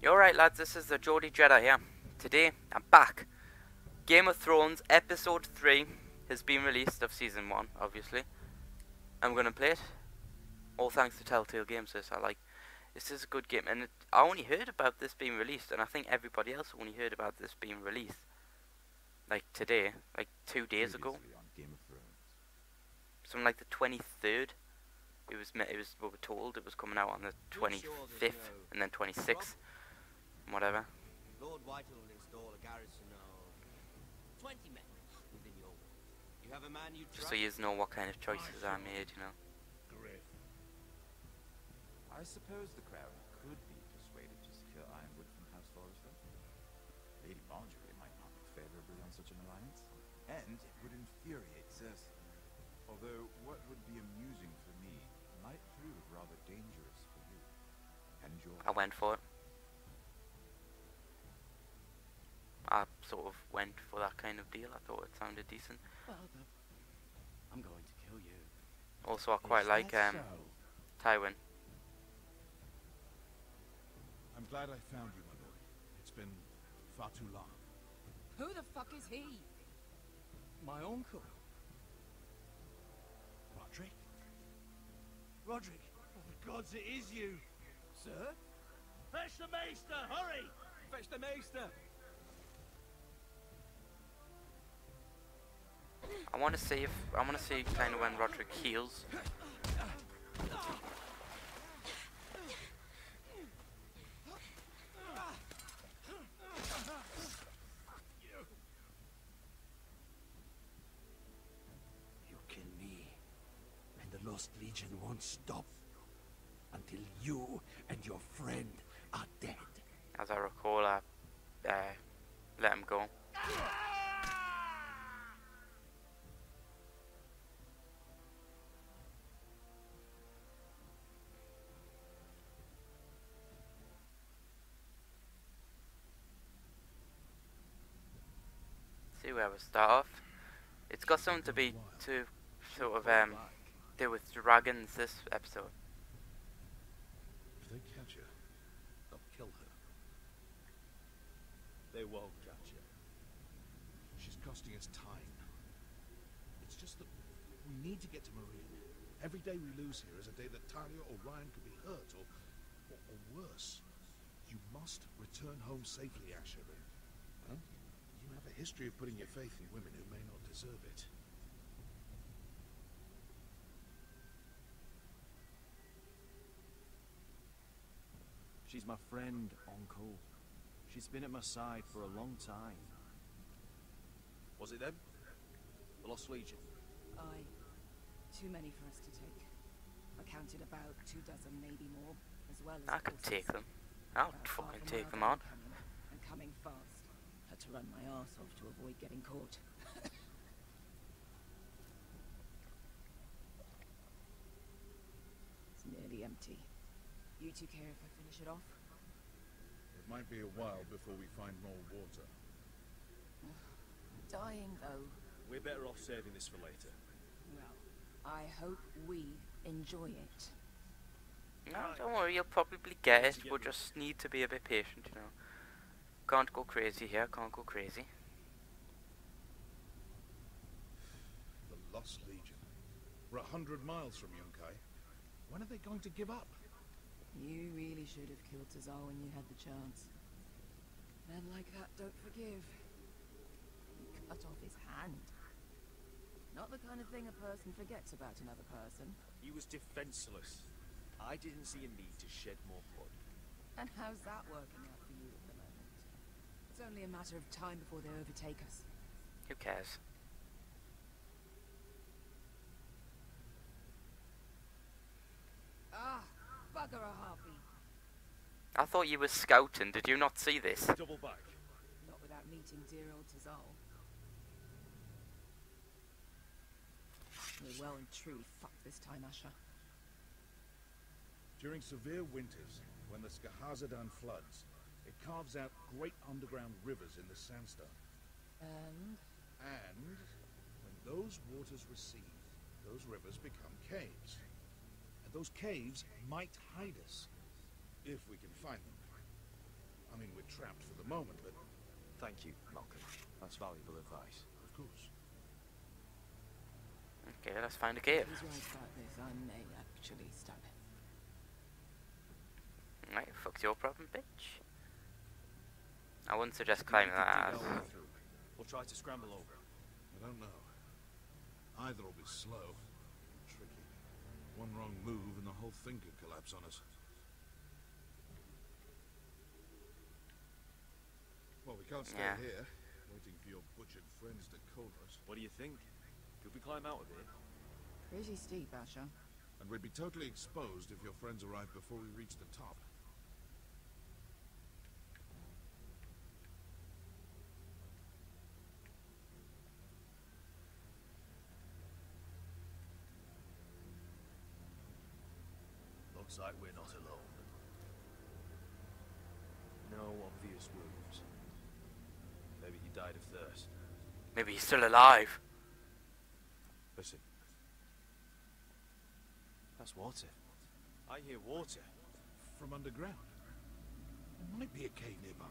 You're right, lads, this is the Geordie Jedi here. Today, I'm back. Game of Thrones Episode 3 has been released of Season 1, obviously. I'm gonna play it. All thanks to Telltale Games, this is a good game, and I only heard about this being released, and I think everybody else only heard about this being released. Like today, like 2 days ago. On Game of Thrones. Something like the 23rd. We were told it was coming out on the 25th, and then 26th. Whatever. Lord White will install a garrison of 20 men within your wall. You have a man you Just trust? so you know what kind of choices I made, you know. Griff. I suppose the Crown could be persuaded to secure Ironwood from House Forrester. Lady Marjorie might not look favorably on such an alliance, and it would infuriate Cersei. Although what would be amusing for me might prove rather dangerous for you. And your I went for it. I sort of went for that kind of deal. I thought it sounded decent. Father, I'm going to kill you. Also, I quite like Tywin. I'm glad I found you, my lord. It's been far too long. Who the fuck is he? My uncle. Roderick? Roderick, oh, for gods, it is you! Sir? Fetch the maester, hurry! Fetch the maester! I want to see kind of when Roderick heals. You kill me, and the Lost Legion won't stop until you and your friend are dead. As I recall, I let him go. See where we start off. It's got something to sort of do with dragons this episode. If they catch her, they'll kill her. They won't catch you. She's costing us time. It's just that we need to get to Marine. Every day we lose here is a day that Talia or Ryan could be hurt, or worse. You must return home safely, Asher. Huh? You have a history of putting your faith in women who may not deserve it. She's my friend, Uncle. She's been at my side for a long time. Was it them? The Lost Legion? Aye. Too many for us to take. I counted about 24, maybe more, as well as I could horses. take them. I'll About fucking half a take mile them on. down the canyon, and coming fast. Had to run my arse off to avoid getting caught. It's nearly empty. You two care if I finish it off? It might be a while before we find more water. Dying, though. We're better off saving this for later. Well, I hope we enjoy it. No, don't worry, you'll probably get it. We'll just need to be a bit patient, you know. Can't go crazy here, can't go crazy. The Lost Legion. We're 100 miles from Yunkai. When are they going to give up? You really should have killed Tazar when you had the chance. Men like that don't forgive. You cut off his hand. Not the kind of thing a person forgets about another person. He was defenseless. I didn't see a need to shed more blood. And how's that working out for you at the moment? It's only a matter of time before they overtake us. Who cares? Ah, bugger a harpy. I thought you were scouting, did you not see this? Double back. Not without meeting dear old Tazal. We're well and truly fucked this time, Asher. During severe winters, when the Skahazadan floods, it carves out great underground rivers in the sandstone. And? And when those waters recede, those rivers become caves. And those caves might hide us, if we can find them. I mean, we're trapped for the moment, but Thank you, Malcolm. That's valuable advice. of course. Okay, let's find a cave. He's right about this. I may actually stop it. Right, fuck's your problem, bitch. I wouldn't suggest climbing that. Dig our way through. We'll try to scramble over. I don't know. Either will be slow, tricky. One wrong move and the whole thing could collapse on us. Well, we can't stay here, waiting for your butchered friends to corner us. What do you think? Could we climb out of here? Pretty steep, Asher. And we'd be totally exposed if your friends arrived before we reached the top. Looks like we're not alone. No obvious wounds. Maybe he died of thirst. Maybe he's still alive. Listen. That's water. I hear water. From underground. There might be a cave nearby.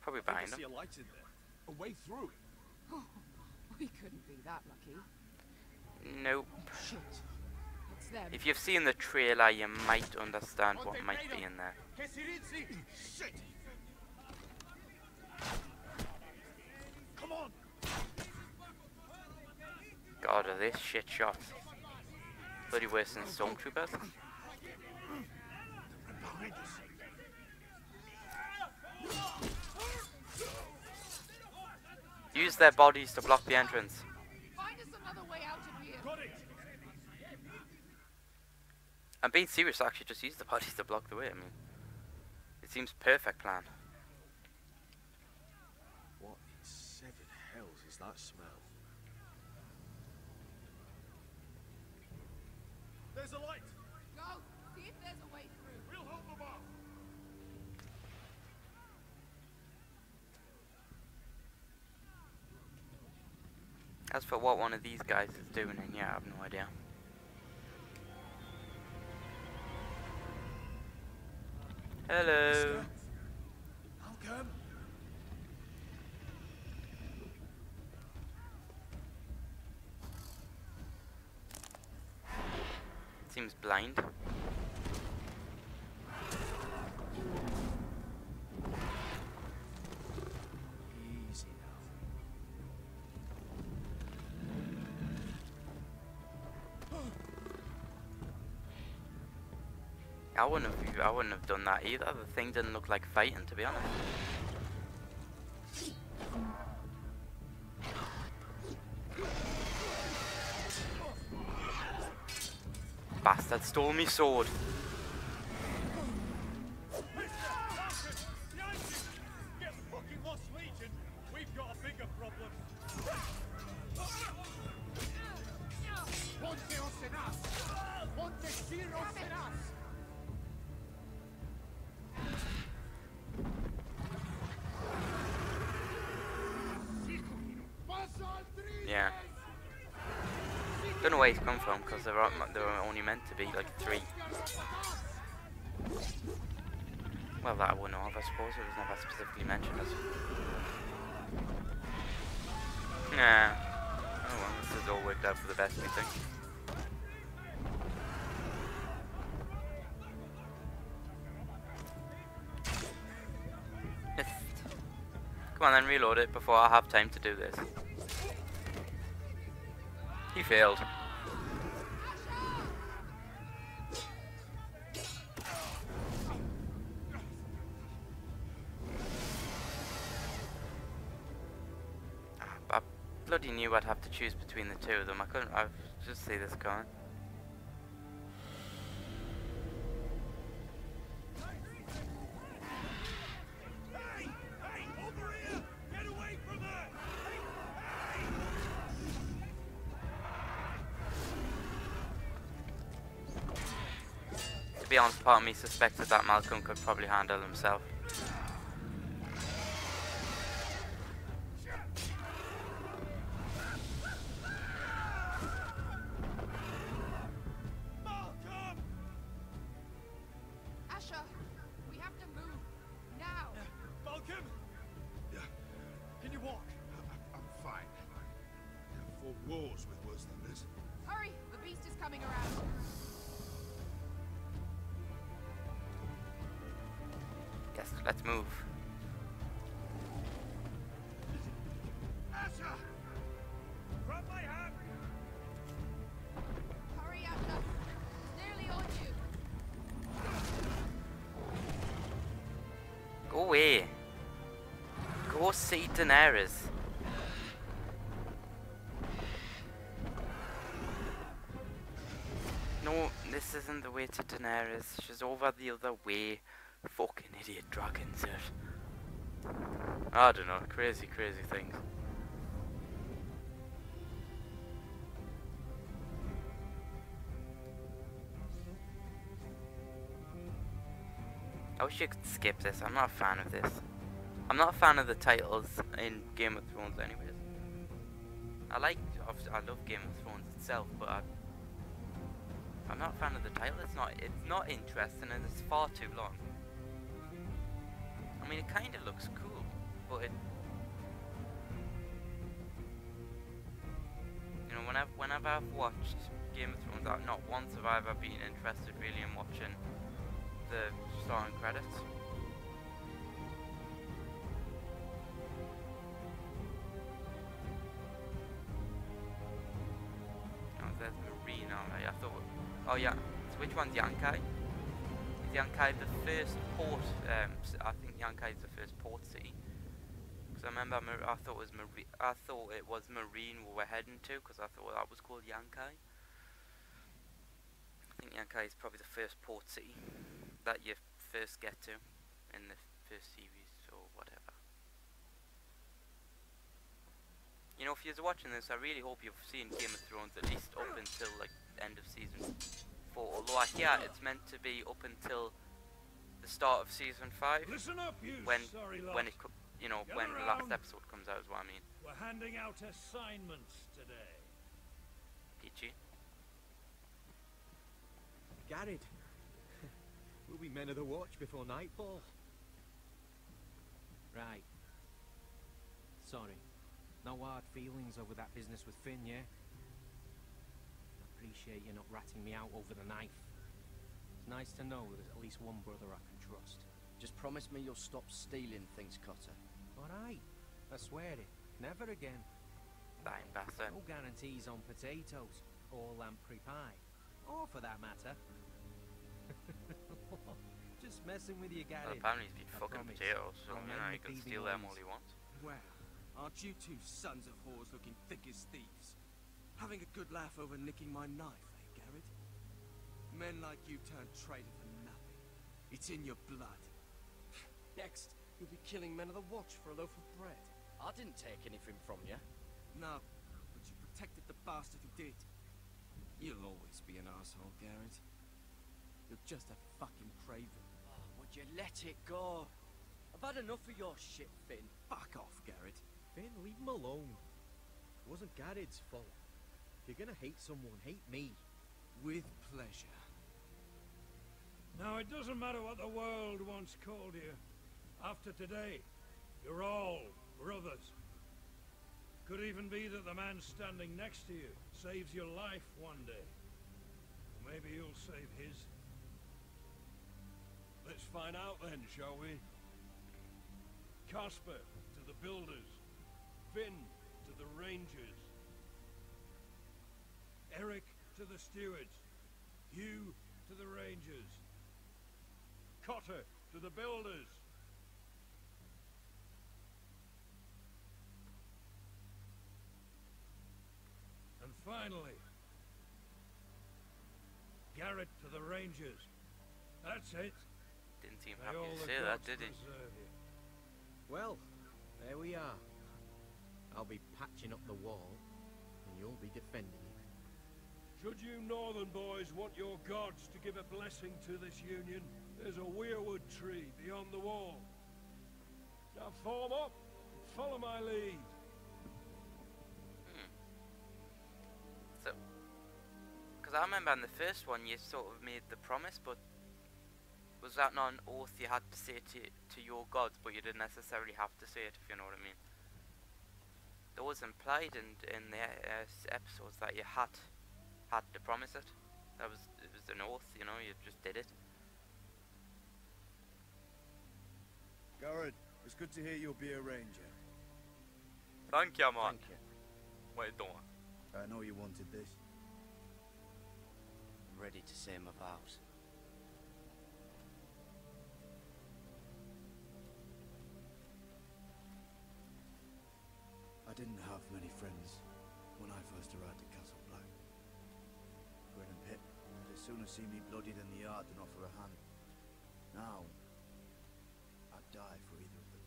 Probably I think I behind see him. a light in there. A way through. Oh, we couldn't be that lucky. Nope. Shit. It's them. If you've seen the trailer, you might understand what might be in there. Shit! Come on! God, are this shit shots? Bloody worse than stormtroopers. Behind us. Use their bodies to block the entrance. Find us another way out of here. I'm being serious, actually, just use the bodies to block the way. I mean, it seems perfect plan. What in seven hells is that smell? There's a light! Go. See if there's a way through. We'll hold them off. As for what one of these guys is doing in here, I have no idea. Hello. Malcolm! Seems blind. Easy now. I wouldn't have done that either. The thing didn't look like fighting, to be honest. Bastard stole me sword. Get fucking lost, Legion! We've got a bigger problem! Yeah. Don't know where he's come from, because there were only meant to be like 3. Well, that I wouldn't know of, I suppose. It was never specifically mentioned as. Nah. Oh well, this has all worked out for the best, we think. Come on then, reload it before I have time to do this. He failed. I bloody knew I'd have to choose between the two of them. I just see this coming. To be honest, part of me suspected that Malcolm could probably handle himself. Asher, wars with worse than this. Hurry! The beast is coming around. Yes, let's move. Asha! Grab my hand! Hurry, Atlas! Nearly on you. Go away. Go see Daenerys. No, this isn't the way to Daenerys. She's over the other way. Fucking idiot dragons it. I don't know, crazy things. I wish you could skip this. I'm not a fan of this. I'm not a fan of the titles in Game of Thrones anyways. I love Game of Thrones itself, but I'm not a fan of the title. It's not interesting and it's far too long. I mean, it kind of looks cool, but you know, whenever I've watched Game of Thrones, not once have I ever been interested really in watching the starring credits. Oh, there's Marine alright. I thought. Oh yeah. So which one's Yankai? Is Yankai the first port? I think Yankai is the first port city. Because I remember I thought it was Marine we were heading to. Because I thought that was called Yankai. I think Yankai is probably the first port city that you first get to in the first series or whatever. You know, if you're watching this, I really hope you've seen Game of Thrones at least up until like end of season 4. Although I hear it's meant to be up until the start of season 5. Listen up, you when sorry lot. when it you know, Gather when the last round. episode comes out is what I mean. We're handing out assignments today. Peachy. Garrett, we'll be men of the watch before nightfall. Right. Sorry. No hard feelings over that business with Finn, yeah? I appreciate you not ratting me out over the knife. It's nice to know there's at least one brother I can trust. Just promise me you'll stop stealing things, Cotter. Alright. I swear it. Never again. Dying bastard. No guarantees on potatoes or lamprey pie. Or for that matter. Just messing with you, Well, Garrett. apparently he's been I fucking promise. potatoes, so I'll you know, mend he the can thieving steal them ways. all he wants. Well, aren't you two sons of whores looking thick as thieves? Having a good laugh over nicking my knife, eh, Garrett? Men like you turn traitor for nothing. It's in your blood. Next, you'll be killing men of the watch for a loaf of bread. I didn't take anything from you. No, but you protected the bastard who did. You'll always be an asshole, Garrett. You're just a fucking craven. Oh, would you let it go? I've had enough of your shit, Finn. Fuck off, Garrett. Finn, leave him alone. It wasn't Garrett's fault. If you're gonna hate someone, hate me. With pleasure. Now, it doesn't matter what the world once called you. After today, you're all brothers. Could even be that the man standing next to you saves your life one day. Or maybe you'll save his. Let's find out then, shall we? Casper to the builders. Finn to the rangers. Eric to the stewards. Hugh to the rangers. Cotter to the builders. And finally, Garrett to the rangers. That's it. Didn't seem May happy all to the say that, gods did he? preserve you. Well, there we are. I'll be patching up the wall, and you'll be defending it. Should you northern boys want your gods to give a blessing to this union, there's a weirwood tree beyond the wall. Now form up and follow my lead. So, because I remember in the first one you sort of made the promise, but was that not an oath you had to say to your gods, but you didn't necessarily have to say it, if you know what I mean? There was implied in the episodes that you had to promise it. It was an oath, you know. You just did it. Garrett, it's good to hear you'll be a ranger. Thank you, man. Thank you. What you doing? I know you wanted this. I'm ready to say my vows. I didn't have many friends when I first arrived at Castle Black. Grin and Pip would as soon as see me bloodied in the yard than offer a hand. Now, I'd die for either of them.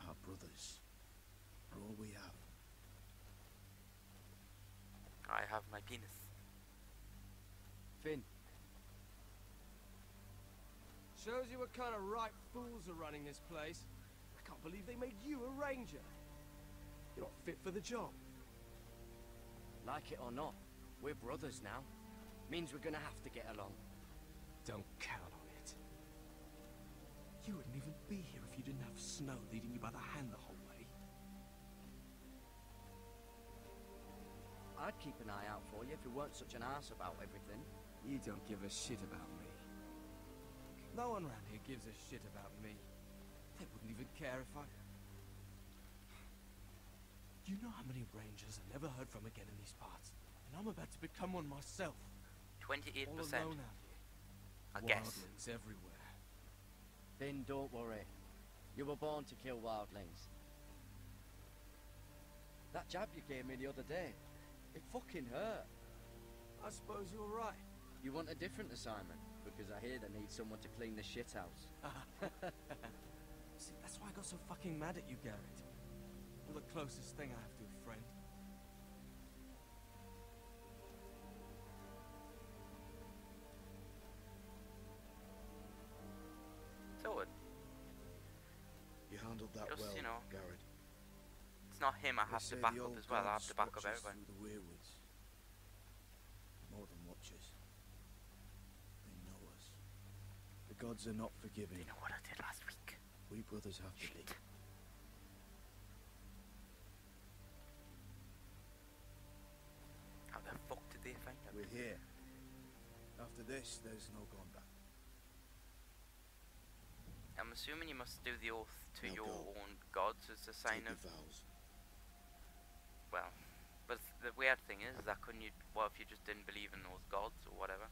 Our brothers are all we have. I have my penis. Finn, Shows you what kind of ripe fools are running this place. I can't believe they made you a ranger. You're not fit for the job. like it or not, we're brothers now. Means we're gonna have to get along. Don't count on it. You wouldn't even be here if you didn't have Snow leading you by the hand the whole way. I'd keep an eye out for you if you weren't such an arse about everything. You don't give a shit about me. No one around here gives a shit about me. They wouldn't even care if I... You know how many rangers I never heard from again in these parts? And I'm about to become one myself. 28%. All alone out here. I guess. Wildlings everywhere. Finn, don't worry. You were born to kill wildlings. That jab you gave me the other day, it fucking hurt. I suppose you're right. You want a different assignment? Because I hear they need someone to clean the shithouse. See, that's why I got so fucking mad at you, Garrett. You're the closest thing I have to a friend. So You handled that Just, well, you know, Garrett. it's not him I They have say to back the up old as well. I have gods to back up watch us everyone. through the weirwoods. More than watchers. They know us. The gods are not forgiving. You know what I did last week? We brothers have to be. Shit. How the fuck did they find out? We're here. After this, there's no going back. I'm assuming you must do the oath to Now your go. own gods as a sign Take of... your vows. Well, but the weird thing is that couldn't you... What if you just didn't believe in those gods or whatever?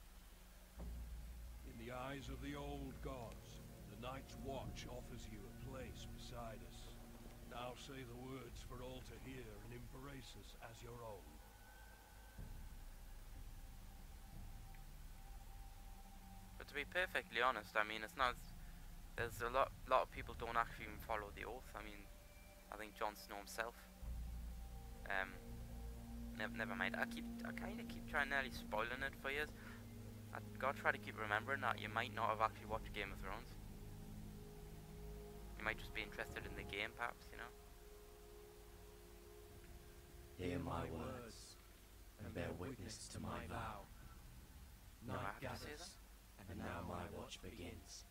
In the eyes of the old gods, the Night's Watch offers you a place beside us. Now say the words for all to hear and embrace us as your own. But to be perfectly honest, I mean, it's not... There's a lot of people don't actually even follow the oath. I mean, I think Jon Snow himself. Never mind. I kind of keep trying nearly spoiling it for you. I gotta try to keep remembering that you might not have actually watched Game of Thrones. You might just be interested in the game, perhaps. You know. Hear my words, and bear witness to my vow. Do I Night have to say gathers, and now my watch begins.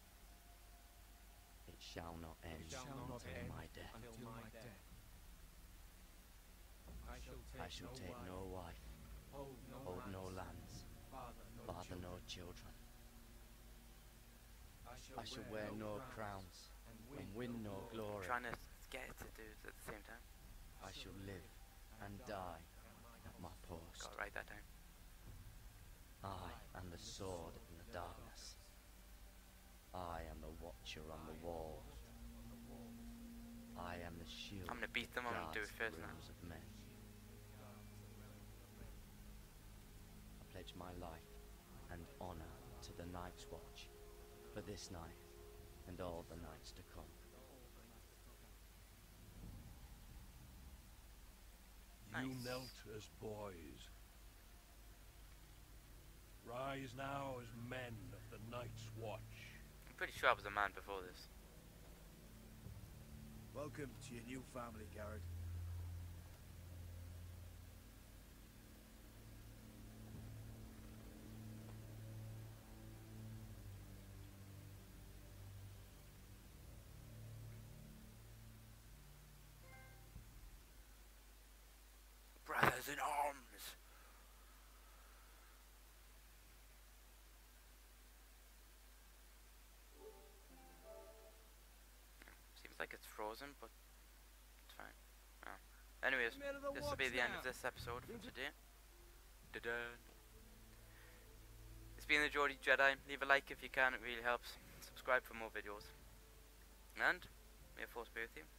It shall not end. It shall not until end my death. until my death. I shall take no wife, hold no lands, father no children. I shall wear no crowns, and win no I'm glory. trying to get it to do it at the same time. I shall live and die at my post. Gotta write that down. I am the sword in the darkness. I am the watcher on the wall. I am the shield. I'm gonna beat them. I'm gonna do it guards first the now. rooms of men. I pledge my life and honor to the Night's Watch for this night and all the nights to come. You Nice. knelt as boys. Rise now as men of the Night's Watch. I'm pretty sure I was a man before this. Welcome to your new family, Garrett. frozen, but it's fine. Oh. Anyways, this will be the end of this episode for today. Da-da. It's been the Geordie Jedi. Leave a like if you can, it really helps. Subscribe for more videos. And may the Force be with you.